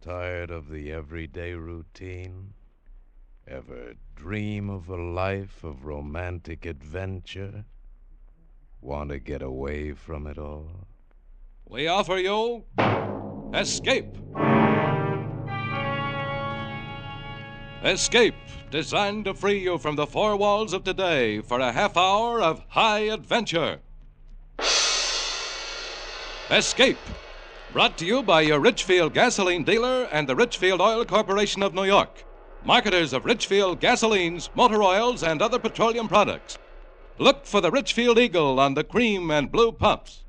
Tired of the everyday routine? Ever dream of a life of romantic adventure? Want to get away from it all? We offer you Escape. Escape, designed to free you from the four walls of today for a half hour of high adventure. Escape, brought to you by your Richfield gasoline dealer and the Richfield Oil Corporation of New York, marketers of Richfield gasolines, motor oils, and other petroleum products. Look for the Richfield Eagle on the cream and blue pumps.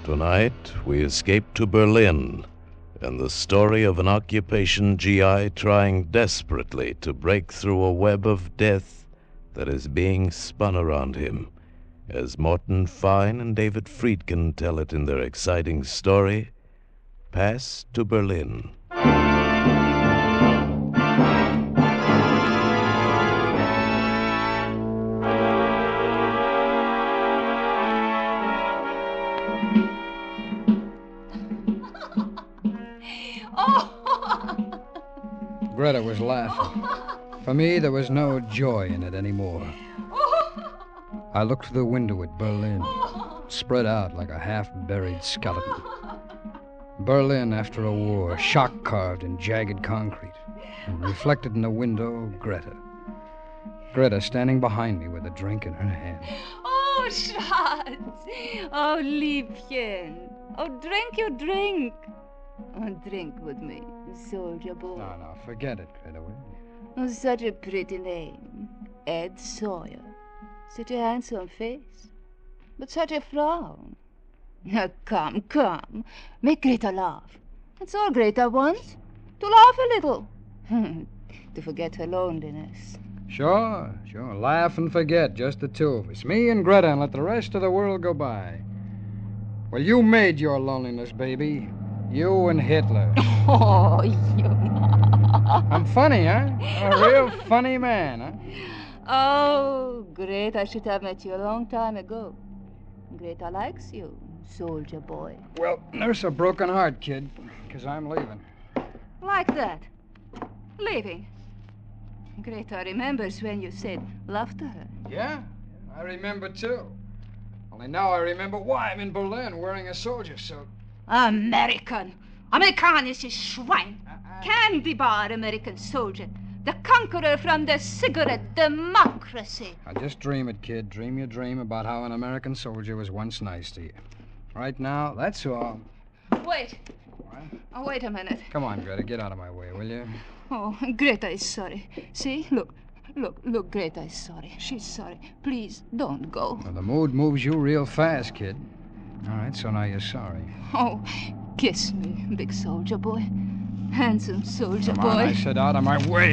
Tonight, we escape to Berlin, and the story of an occupation GI trying desperately to break through a web of death that is being spun around him, as Morton Fine and David Friedkin tell it in their exciting story, Pass to Berlin. Greta was laughing. For me, there was no joy in it anymore. I looked through the window at Berlin, spread out like a half-buried skeleton. Berlin after a war, shock-carved in jagged concrete, and reflected in the window, Greta. Greta standing behind me with a drink in her hand. Oh, Schatz! Oh, Liebchen! Oh, drink your drink! Oh, drink with me, soldier boy. No, forget it, Greta, will you? Oh, such a pretty name. Ed Sawyer. Such a handsome face. But such a frown. Now, come. Make Greta laugh. That's all Greta wants. To laugh a little. To forget her loneliness. Sure. Laugh and forget, just the two of us. Me and Greta, and let the rest of the world go by. Well, you made your loneliness, baby. You and Hitler. Oh, you. I'm funny, huh? A real funny man, huh? Oh, great. I should have met you a long time ago. Greta likes you, soldier boy. Well, nurse a broken heart, kid, because I'm leaving. Like that. Leaving. Greta remembers when you said love to her. Yeah, I remember, too. Only now I remember why I'm in Berlin wearing a soldier suit. American. Amerikanisches Schwein. Candy bar American soldier. The conqueror from the cigarette democracy. Now, just dream it, kid. Dream your dream about how an American soldier was once nice to you. Right now, that's all. Wait. What? Oh, wait a minute. Come on, Greta. Get out of my way, will you? Oh, Greta is sorry. See? Look, Greta is sorry. She's sorry. Please, don't go. Well, the mood moves you real fast, kid. All right, so now you're sorry. Oh, kiss me, big soldier boy. Handsome soldier boy. Come on, I said out of my way.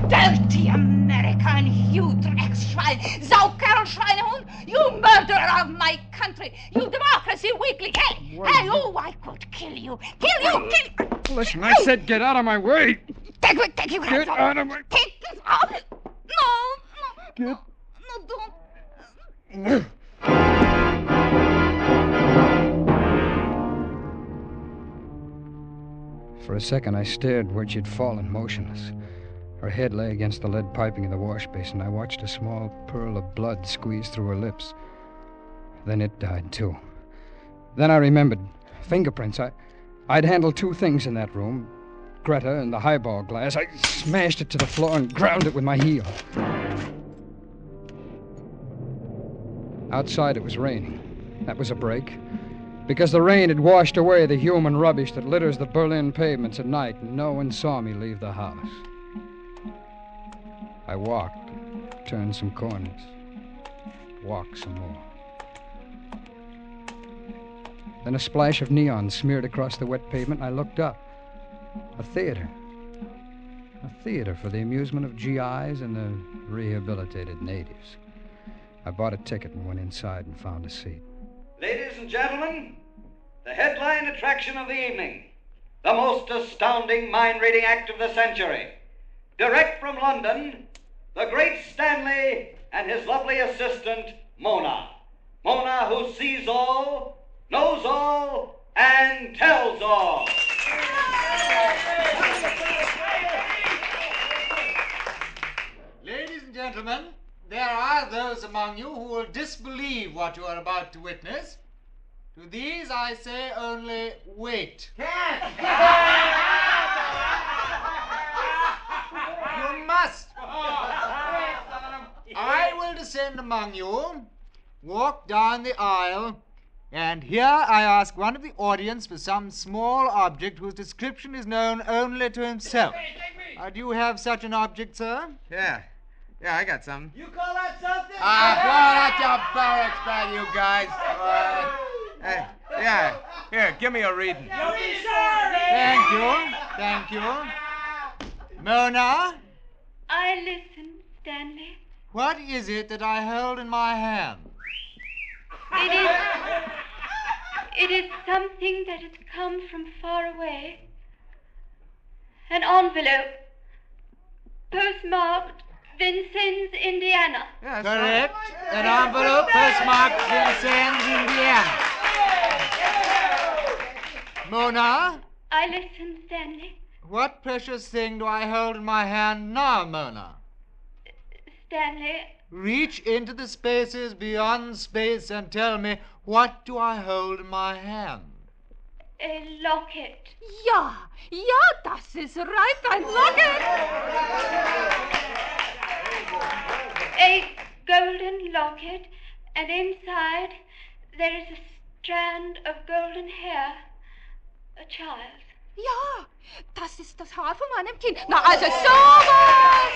Dirty American, you Dreckschwein, Saukerlschweinehund, you murderer of my country, you democracy weakling. Hey, I could kill you. Kill you. Listen, I said get out of my way. Take you. Get out of my... Take this off. No. Get... No, don't. For a second, I stared where she'd fallen, motionless. Her head lay against the lead piping of the wash basin. I watched a small pearl of blood squeeze through her lips. Then it died, too. Then I remembered. Fingerprints. I'd handled two things in that room. Greta and the highball glass. I smashed it to the floor and ground it with my heel. Outside, it was raining. That was a break. Because the rain had washed away the human rubbish that litters the Berlin pavements at night, and no one saw me leave the house. I walked, turned some corners, walked some more. Then a splash of neon smeared across the wet pavement, and I looked up. A theater. A theater for the amusement of GIs and the rehabilitated natives. I bought a ticket and went inside and found a seat. Ladies and gentlemen, the headline attraction of the evening, the most astounding mind-reading act of the century. Direct from London, the great Stanley and his lovely assistant, Mona. Mona, who sees all, knows all, and tells all. Ladies and gentlemen, there are those among you who will disbelieve what you are about to witness. To these I say only, wait. You must. I will descend among you, walk down the aisle, and here I ask one of the audience for some small object whose description is known only to himself. Do you have such an object, sir? Yeah, I got some. You call that something? Blow out your barracks, man, you guys. Yeah, here, give me a reading. Thank you. Mona, I listen, Stanley. what is it that I hold in my hand? It is something that has come from far away. An envelope, postmarked Vincennes, Indiana. Yeah, Correct. An envelope postmarked Vincennes, Indiana. Mona, I listen, Stanley. what precious thing do I hold in my hand now, Mona? Stanley, Reach into the spaces beyond space and tell me, what do I hold in my hand? a locket. Ja, das ist right, ein Locket. A golden locket, and inside there is a strand of golden hair. A child. Ja, das ist das Haar von meinem Kind. Na, also sowas!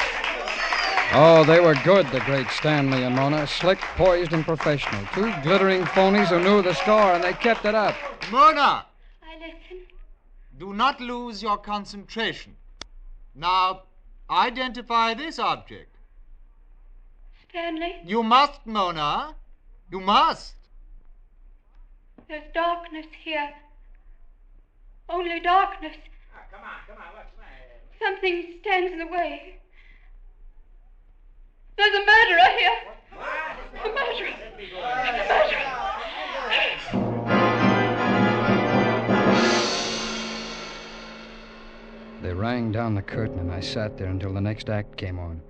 Oh, they were good, the great Stanley and Mona. Slick, poised, and professional. Two glittering phonies who knew the score, and they kept it up. Mona, I listen. do not lose your concentration. Now, identify this object. Stanley, You must, Mona. You must. there's darkness here. Only darkness. Come on, what's the matter? Something stands in the way. There's a murderer here. A murderer. They rang down the curtain, and I sat there until the next act came on.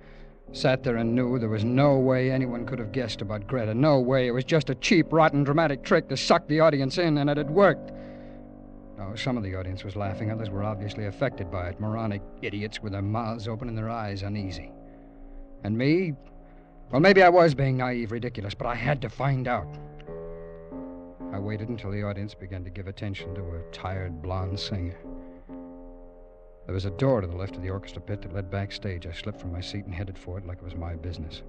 Sat there and knew there was no way anyone could have guessed about Greta. No way. It was just a cheap, rotten, dramatic trick to suck the audience in, and it had worked. Oh, some of the audience was laughing. Others were obviously affected by it. Moronic idiots with their mouths open and their eyes uneasy. And me? Well, maybe I was being naive, ridiculous, but I had to find out. I waited until the audience began to give attention to a tired blonde singer. There was a door to the left of the orchestra pit that led backstage. I slipped from my seat and headed for it like it was my business.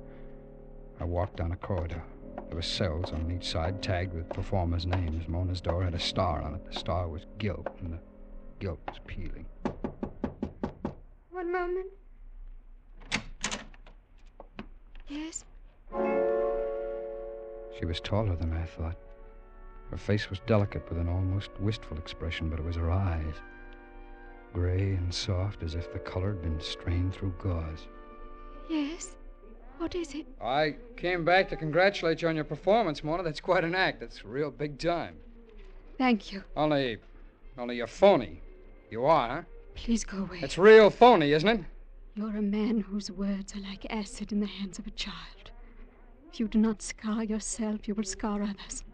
I walked down a corridor. There were cells on each side tagged with performers' names. Mona's door had a star on it. The star was gilt, and the gilt was peeling. One moment. Yes? She was taller than I thought. Her face was delicate with an almost wistful expression, but it was her eyes. Gray and soft, as if the color had been strained through gauze. Yes? What is it? I came back to congratulate you on your performance, Mona. That's quite an act. That's real big time. Thank you. Only you're phony. You are, huh? Please go away. It's real phony, isn't it? You're a man whose words are like acid in the hands of a child. If you do not scar yourself, you will scar others.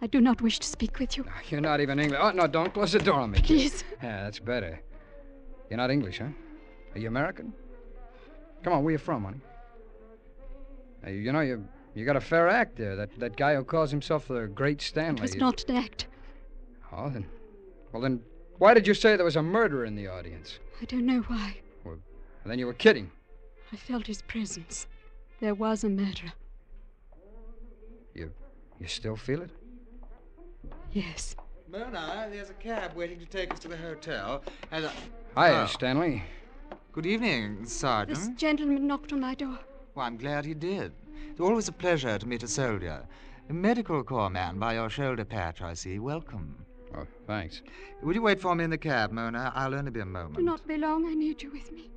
I do not wish to speak with you. You're not even English. Oh, no, don't close the door on me, kid. Please. Yeah, that's better. You're not English, huh? Are you American? Come on, where you from, honey? You know, you got a fair act there. That guy who calls himself the Great Stanley. It was not an act. Oh, then why did you say there was a murderer in the audience? I don't know why. Well, then you were kidding. I felt his presence. There was a murderer. You still feel it? Yes. Mona, there's a cab waiting to take us to the hotel. Hi, Stanley. Good evening, Sergeant. This gentleman knocked on my door. Well, I'm glad he did. It's always a pleasure to meet a soldier. A medical corps man by your shoulder patch, I see. Welcome. Oh, thanks. Would you wait for me in the cab, Mona? I'll only be a moment. Do not be long. I need you with me.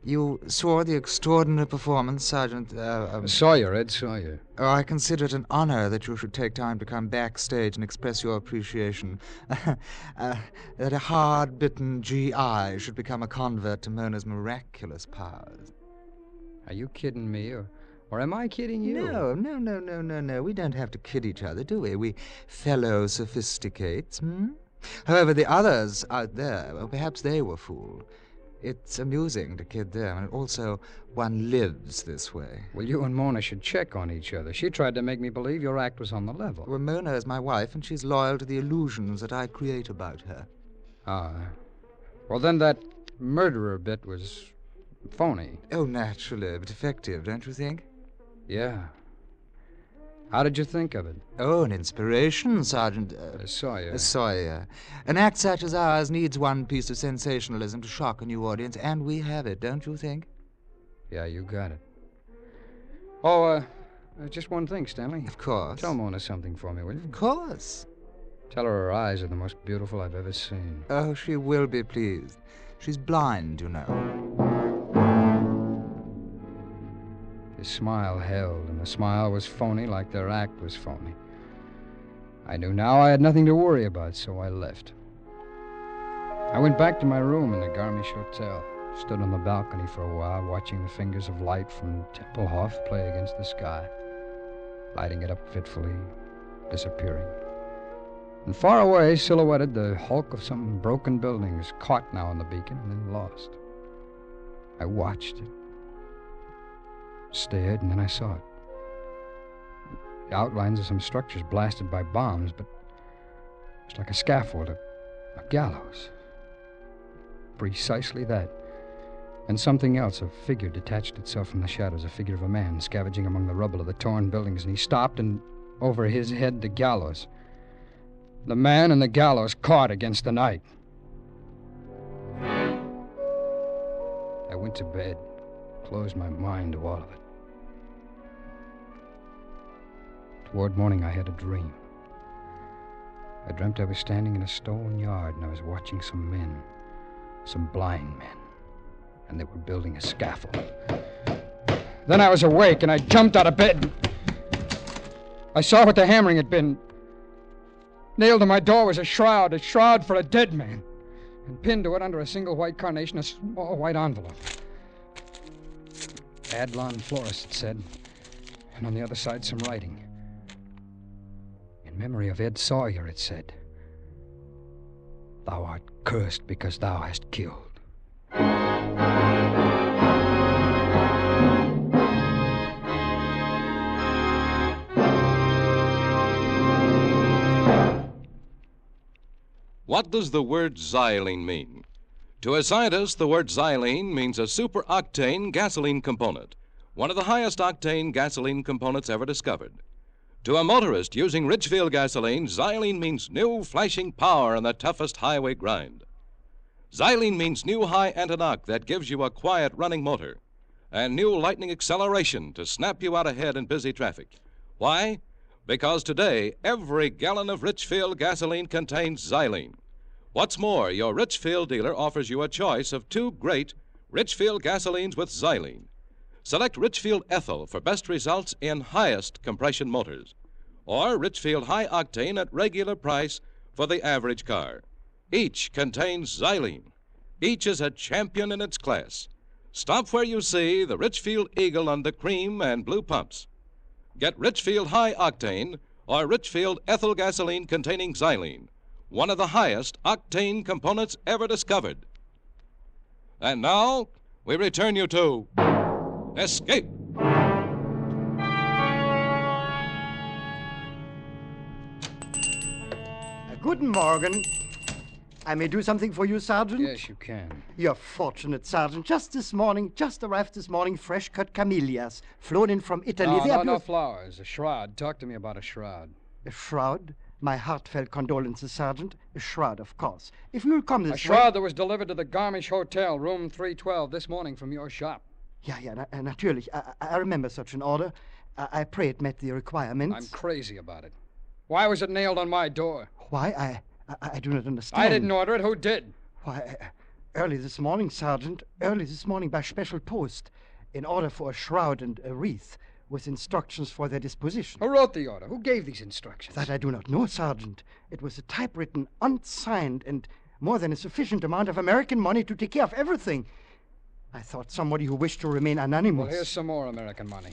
You saw the extraordinary performance, Sergeant... Sawyer, Ed Sawyer. Oh, I consider it an honor that you should take time to come backstage and express your appreciation. That a hard-bitten GI should become a convert to Mona's miraculous powers. Are you kidding me, or am I kidding you? No. We don't have to kid each other, do we? We fellow sophisticates, However, the others out there, well, perhaps they were fooled. It's amusing to kid them, and also one lives this way. Well, you and Mona should check on each other. She tried to make me believe your act was on the level. Well, Mona is my wife, and she's loyal to the illusions that I create about her. Ah. Well, then that murderer bit was phony. Oh, naturally, but effective, don't you think? Yeah. How did you think of it? Oh, an inspiration, Sergeant... Sawyer. Sawyer. An act such as ours needs one piece of sensationalism to shock a new audience, and we have it, don't you think? Yeah, you got it. Oh, just one thing, Stanley. Of course. Tell Mona something for me, will you? Of course. Tell her her eyes are the most beautiful I've ever seen. Oh, she will be pleased. She's blind, you know. His smile held, and the smile was phony like their act was phony. I knew now I had nothing to worry about, so I left. I went back to my room in the Garmisch Hotel, stood on the balcony for a while, watching the fingers of light from Tempelhof play against the sky, lighting it up fitfully, disappearing. And far away, silhouetted, the hulk of some broken buildings, caught now in the beacon and then lost. I watched it, stared, and then I saw it. The outlines of some structures blasted by bombs, but it's like a scaffold, a gallows. Precisely that. And something else, a figure detached itself from the shadows, a figure of a man scavenging among the rubble of the torn buildings, and he stopped, and over his head the gallows. The man and the gallows caught against the night. I went to bed, closed my mind to all of it. Toward morning, I had a dream. I dreamt I was standing in a stone yard, and I was watching some men, some blind men, and they were building a scaffold. Then I was awake, and I jumped out of bed. I saw what the hammering had been. Nailed to my door was a shroud for a dead man, and pinned to it under a single white carnation, a small white envelope. Adlon Florist, it said, and on the other side some writing. In memory of Ed Sawyer, it said, "Thou art cursed because thou hast killed." What does the word xylene mean? To a scientist, the word xylene means a superoctane gasoline component, one of the highest octane gasoline components ever discovered. To a motorist using Ridgefield gasoline, xylene means new flashing power in the toughest highway grind. Xylene means new high anti-knock that gives you a quiet running motor, and new lightning acceleration to snap you out ahead in busy traffic. Why? Because today, every gallon of Ridgefield gasoline contains xylene. What's more, your Ridgefield dealer offers you a choice of two great Ridgefield gasolines with xylene. Select Ridgefield Ethyl for best results in highest compression motors, or Ridgefield High Octane at regular price for the average car. Each contains xylene. Each is a champion in its class. Stop where you see the Ridgefield Eagle on the cream and blue pumps. Get Ridgefield High Octane or Ridgefield Ethyl gasoline containing xylene, one of the highest octane components ever discovered. And now, we return you to Escape. Guten Morgen. I may do something for you, Sergeant? Yes, you can. You're fortunate, Sergeant. Just arrived this morning, fresh-cut camellias, flown in from Italy. No flowers. A shroud. Talk to me about a shroud. A shroud? My heartfelt condolences, Sergeant. A shroud, of course. If you'll come this way... A shroud that was delivered to the Garmisch Hotel, room 312, this morning from your shop. Yeah, natürlich. I remember such an order. I pray it met the requirements. I'm crazy about it. Why was it nailed on my door? Why? I do not understand. I didn't order it. Who did? Why, Early this morning, Sergeant. Early this morning by special post. In order for a shroud and a wreath, with instructions for their disposition. Who wrote the order? Who gave these instructions? That I do not know, Sergeant. It was a typewritten, unsigned, and more than a sufficient amount of American money to take care of everything. I thought somebody who wished to remain anonymous. Well, here's some more American money.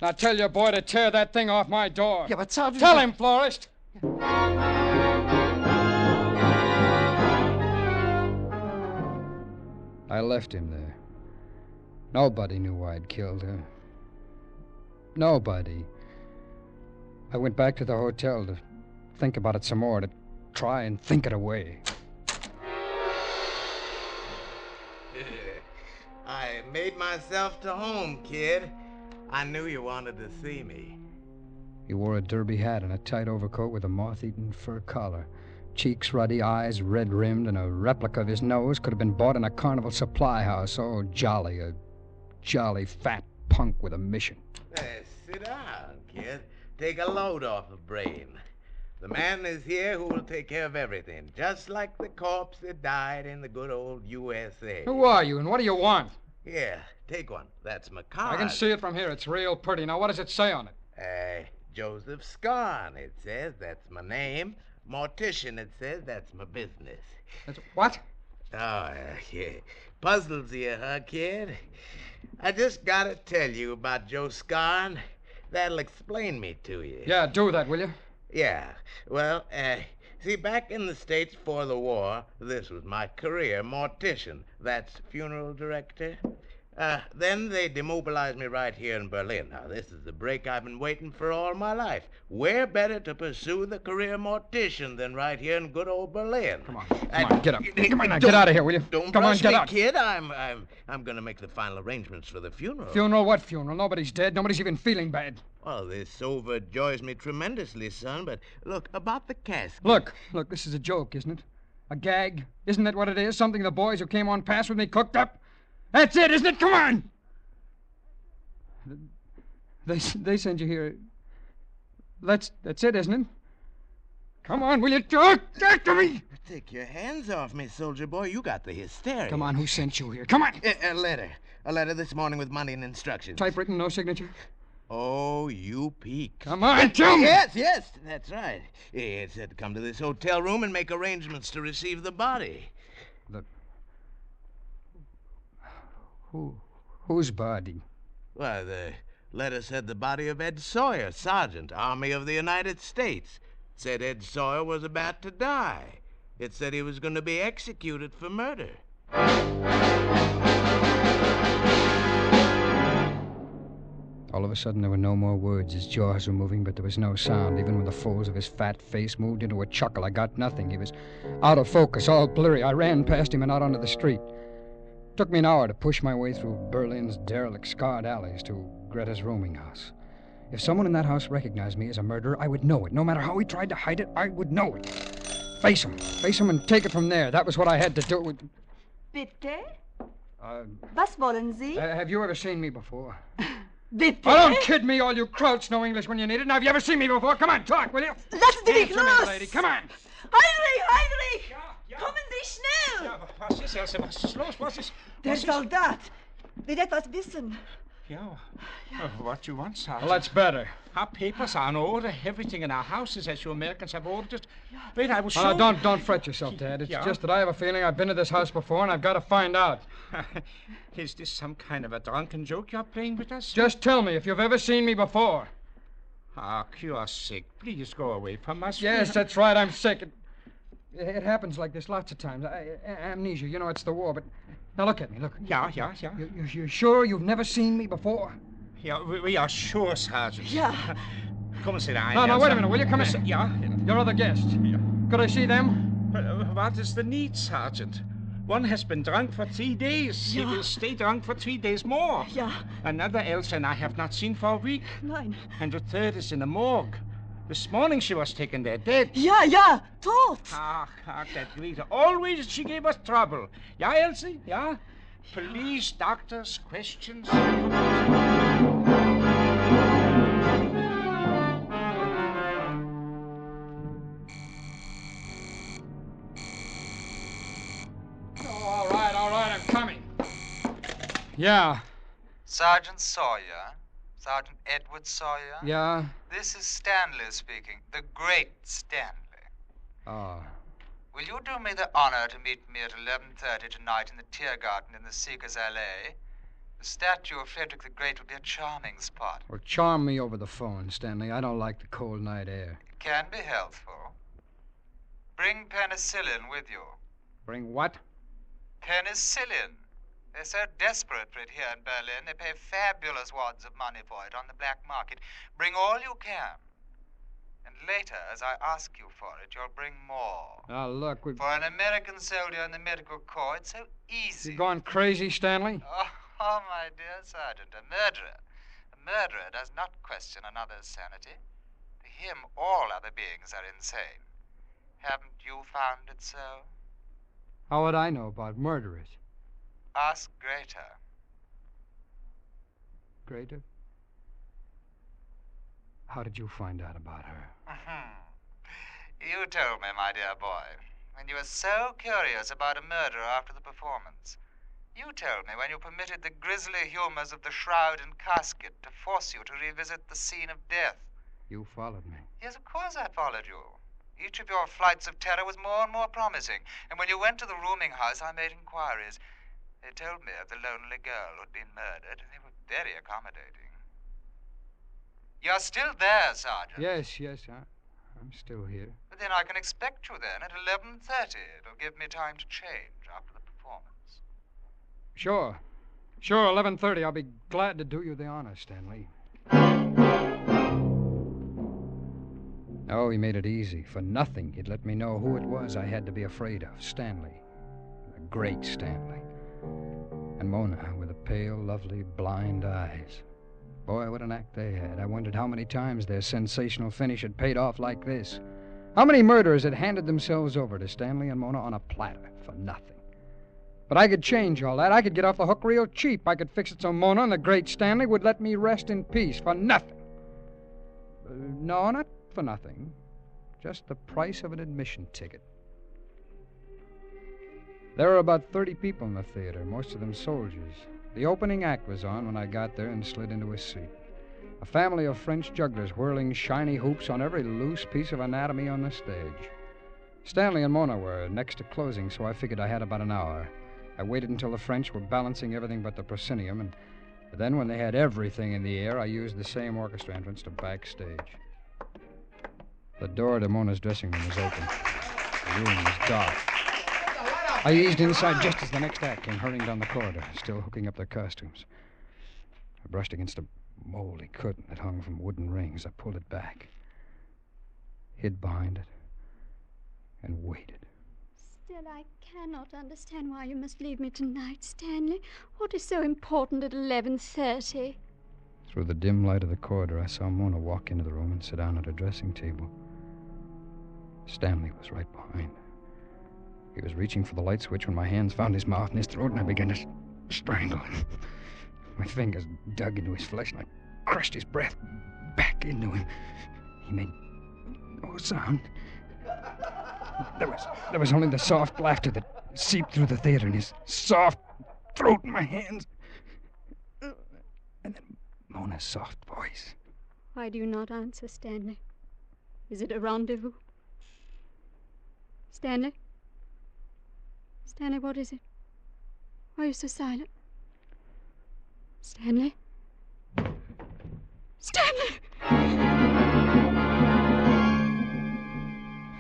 Now tell your boy to tear that thing off my door. Yeah, but Sergeant... Tell him, Florist! I left him there. Nobody knew I'd killed her. Nobody. I went back to the hotel to think about it some more, to try and think it away. I made myself to home, kid. I knew you wanted to see me. He wore a derby hat and a tight overcoat with a moth-eaten fur collar. Cheeks ruddy, eyes red-rimmed, and a replica of his nose could have been bought in a carnival supply house. Oh, jolly, a jolly fat punk with a mission. Sit down, kid. Take a load off the brain. The man is here who will take care of everything, just like the corpse that died in the good old USA. Who are you, and what do you want? Here, take one. That's my card. I can see it from here. It's real pretty. Now, what does it say on it? Joseph Scarn, it says. That's my name. Mortician, it says. That's my business. That's what? Oh, yeah. Puzzles you, huh, kid? I just gotta tell you about Joe Scarn. That'll explain me to you. Yeah, do that, will you? Yeah. Well, see, back in the States before the war, this was my career, mortician. That's funeral director. Then they demobilized me right here in Berlin. Now, this is the break I've been waiting for all my life. Where better to pursue the career mortician than right here in good old Berlin? Come on, get up. Come on now, get out of here, will you? Come on, get out. Kid. I'm going to make the final arrangements for the funeral. Funeral? What funeral? Nobody's dead. Nobody's even feeling bad. Well, this overjoys me tremendously, son, but look, about the casket. Look, this is a joke, isn't it? A gag? Isn't that what it is? Something the boys who came on past with me cooked up? That's it, isn't it? Come on! They sent you here. That's it, isn't it? Come on, will you talk to me? Take your hands off me, soldier boy. You got the hysteria. Come on, who sent you here? Come on! A letter. A letter this morning with money and instructions. Typewritten, no signature? Oh, you peak. Come on, tell me! Yes, that's right. It said to come to this hotel room and make arrangements to receive the body. Whose body? Well, the letter said the body of Ed Sawyer, Sergeant, Army of the United States. It said Ed Sawyer was about to die. It said he was going to be executed for murder. All of a sudden, there were no more words. His jaws were moving, but there was no sound. Even when the folds of his fat face moved into a chuckle, I got nothing. He was out of focus, all blurry. I ran past him and out onto the street. It took me an hour to push my way through Berlin's derelict, scarred alleys to Greta's rooming house. If someone in that house recognized me as a murderer, I would know it. No matter how he tried to hide it, I would know it. Face him and take it from there. That was what I had to do. Bitte? Was wollen Sie? Have you ever seen me before? Bitte? Oh, don't kid me, all you krauts know English when you need it. Now, have you ever seen me before? Come on, talk, will you? Lassen Sie mich Answer me, los! lady. Come on! Heinrich! Kommen Sie schnell! Ja, was ist, Else? Was ist los? Was ist... Der Soldat will etwas wissen. Yeah. What you want, Sergeant? Well, that's better. Our papers are in order. Everything in our house is as you Americans have ordered it. Wait, I will show you. Don't fret yourself, Dad. It's just that I have a feeling I've been to this house before, and I've got to find out. Is this some kind of a drunken joke you're playing with us? Just tell me if you've ever seen me before. You are sick. Please go away from us. Yes, that's right. I'm sick. It happens like this lots of times. Amnesia, you know, it's the war, but... Now, look at me, look. Yeah. You're sure you've never seen me before? Yeah, we are sure, Sergeant. Yeah. Come and sit down. No, wait a minute. Will you come in? Yeah. Your other guests. Yeah. Could I see them? What is the need, Sergeant? One has been drunk for 3 days. Yeah. He will stay drunk for 3 days more. Yeah. Another Else and I have not seen for a week. Nein. And the third is in the morgue. This morning she was taken there dead. Ja, tot. That Greta. Always she gave us trouble. Yeah, Elsie? Yeah? Police, doctors, questions. All Yeah. Sergeant Sawyer? Sergeant Edward Sawyer? Yeah? This is Stanley speaking. The great Stanley. Oh. Will you do me the honor to meet me at 11:30 tonight in the Tiergarten in the Seekers Alley? The statue of Frederick the Great would be a charming spot. Well, charm me over the phone, Stanley. I don't like the cold night air. It can be healthful. Bring penicillin with you. Bring what? Penicillin. They're so desperate for it here in Berlin, they pay fabulous wads of money for it on the black market. Bring all you can. And later, as I ask you for it, you'll bring more. Now, look, For an American soldier in the medical corps, it's so easy. You gone crazy, Stanley? Oh, my dear Sergeant, a murderer. A murderer does not question another's sanity. To him, all other beings are insane. Haven't you found it so? How would I know about murderers? Ask Greta. Greta? How did you find out about her? You told me, my dear boy, when you were so curious about a murderer after the performance. You told me when you permitted the grisly humors of the shroud and casket to force you to revisit the scene of death. You followed me. Yes, of course I followed you. Each of your flights of terror was more and more promising, and when you went to the rooming house, I made inquiries. They told me of the lonely girl who'd been murdered, and they were very accommodating. You're still there, Sergeant. Yes, I'm still here. But then I can expect you then at 11:30. It'll give me time to change after the performance. Sure, 11:30. I'll be glad to do you the honor, Stanley. Oh, he made it easy. For nothing, he'd let me know who it was I had to be afraid of. Stanley. The great Stanley. And Mona with the pale, lovely, blind eyes. Boy, what an act they had. I wondered how many times their sensational finish had paid off like this. How many murderers had handed themselves over to Stanley and Mona on a platter for nothing. But I could change all that. I could get off the hook real cheap. I could fix it so Mona and the great Stanley would let me rest in peace for nothing. No, not for nothing. Just the price of an admission ticket. There were about 30 people in the theater, most of them soldiers. The opening act was on when I got there and slid into a seat. A family of French jugglers whirling shiny hoops on every loose piece of anatomy on the stage. Stanley and Mona were next to closing, so I figured I had about an hour. I waited until the French were balancing everything but the proscenium, and then when they had everything in the air, I used the same orchestra entrance to backstage. The door to Mona's dressing room was open. The room was dark. I eased inside just as the next act came hurrying down the corridor, still hooking up their costumes. I brushed against a moldy curtain that hung from wooden rings. I pulled it back, hid behind it, and waited. Still, I cannot understand why you must leave me tonight, Stanley. What is so important at 11:30? Through the dim light of the corridor, I saw Mona walk into the room and sit down at her dressing table. Stanley was right behind her. He was reaching for the light switch when my hands found his mouth and his throat, and I began to strangle him. My fingers dug into his flesh, and I crushed his breath back into him. He made no sound. There was only the soft laughter that seeped through the theater and his soft throat in my hands. And then Mona's soft voice. Why do you not answer, Stanley? Is it a rendezvous? Stanley? Stanley, what is it? Why are you so silent? Stanley? Stanley!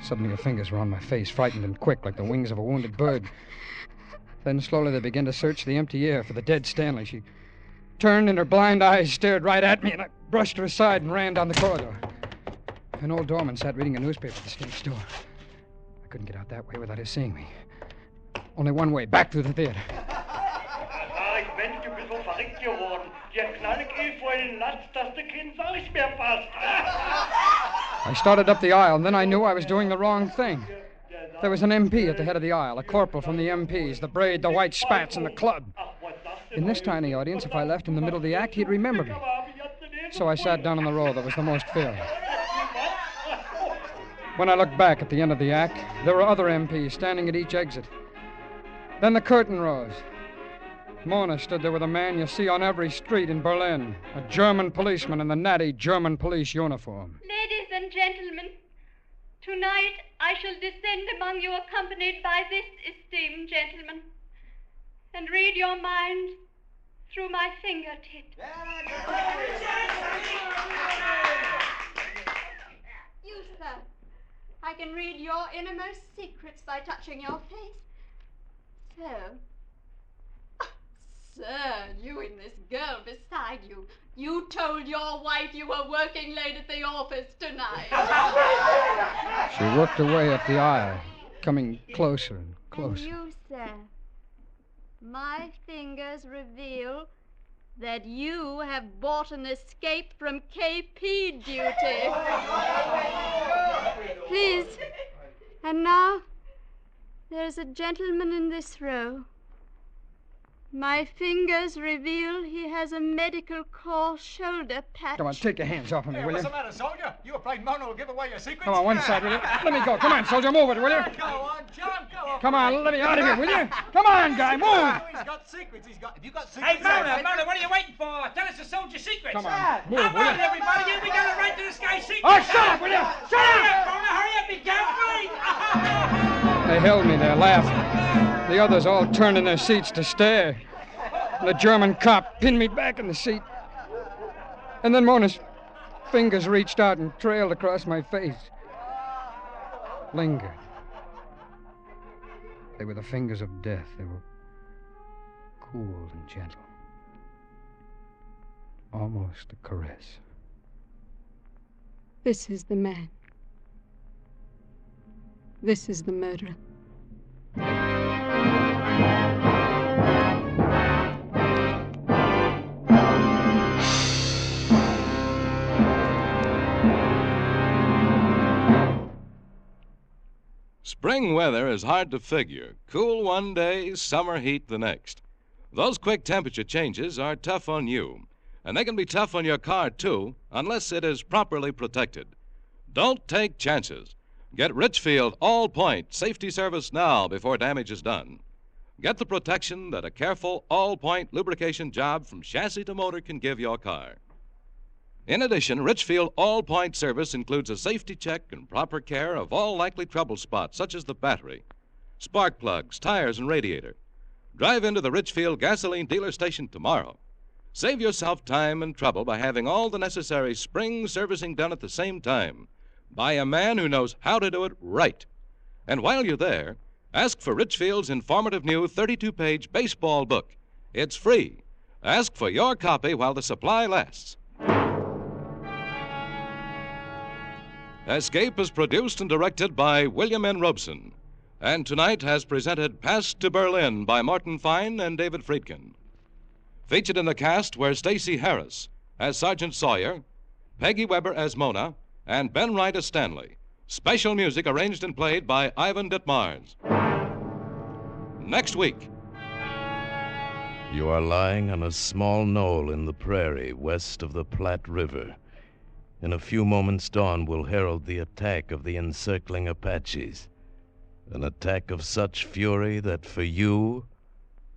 Suddenly her fingers were on my face, frightened and quick, like the wings of a wounded bird. Then slowly they began to search the empty air for the dead Stanley. She turned and her blind eyes stared right at me, and I brushed her aside and ran down the corridor. An old doorman sat reading a newspaper at the stage door. I couldn't get out that way without his seeing me. Only one way, back through the theater. Ich bin ein bisschen verrückt geworden. Der Knallgriff vor den Latz, dass der Kind sag ich mir fast. I started up the aisle, and then I knew I was doing the wrong thing. There was an MP at the head of the aisle, a corporal from the MPs, the braid, the white spats, and the club. In this tiny audience, if I left in the middle of the act, he'd remember me. So I sat down on the row that was the most filled. When I looked back at the end of the act, there were other MPs standing at each exit. Then the curtain rose. Mona stood there with a man you see on every street in Berlin, a German policeman in the natty German police uniform. Ladies and gentlemen, tonight I shall descend among you accompanied by this esteemed gentleman and read your mind through my fingertips. You, sir, I can read your innermost secrets by touching your face. So, sir, you and this girl beside you, you told your wife you were working late at the office tonight. She worked her way up the aisle, coming closer and closer. And you, sir, my fingers reveal that you have bought an escape from KP duty. Please. And now, there's a gentleman in this row. My fingers reveal he has a medical corps shoulder patch. Come on, take your hands off of me, will you? What's the matter, soldier? You afraid Mona will give away your secrets? Come on, one side, will you? Let me go. Come on, soldier, move it, will you? Go on, John, go on. Come on, let me out of here, will you? Come on, guy, move! He's got secrets. Have you got secrets? Hey, Mona, what are you waiting for? Tell us the soldier's secrets. Come on, move, Come will on, you? everybody, we got a right to this guy's secrets. Oh, shut up, will you? Shut up! Mona, hurry up, he can't wait. They held me there, laughing. The others all turned in their seats to stare. The German cop pinned me back in the seat. And then Mona's fingers reached out and trailed across my face. Lingered. They were the fingers of death. They were cool and gentle. Almost a caress. This is the man. This is the murderer. Spring weather is hard to figure. Cool one day, summer heat the next. Those quick temperature changes are tough on you, and they can be tough on your car, too, unless it is properly protected. Don't take chances. Get Richfield All-Point Safety Service now before damage is done. Get the protection that a careful all-point lubrication job from chassis to motor can give your car. In addition, Richfield All-Point Service includes a safety check and proper care of all likely trouble spots, such as the battery, spark plugs, tires, and radiator. Drive into the Richfield gasoline dealer station tomorrow. Save yourself time and trouble by having all the necessary spring servicing done at the same time by a man who knows how to do it right. And while you're there, ask for Richfield's informative new 32-page baseball book. It's free. Ask for your copy while the supply lasts. Escape is produced and directed by William N. Robeson, and tonight has presented Pass to Berlin by Mon-Fri and David Friedkin. Featured in the cast were Stacey Harris as Sergeant Sawyer, Peggy Weber as Mona, and Ben Wright as Stanley. Special music arranged and played by Ivan Ditmars. Next week. You are lying on a small knoll in the prairie west of the Platte River. In a few moments, dawn will herald the attack of the encircling Apaches. An attack of such fury that for you,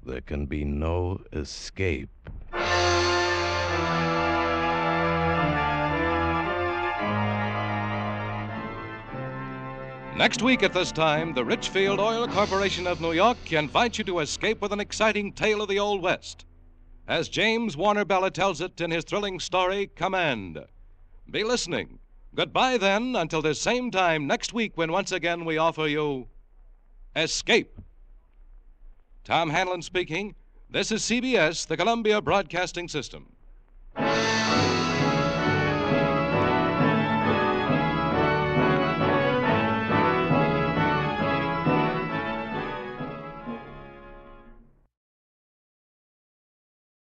there can be no escape. Next week at this time, the Richfield Oil Corporation of New York invites you to escape with an exciting tale of the Old West, as James Warner Bella tells it in his thrilling story, Command. Be listening. Goodbye, then, until this same time next week when once again we offer you Escape. Tom Hanlon speaking. This is CBS, the Columbia Broadcasting System.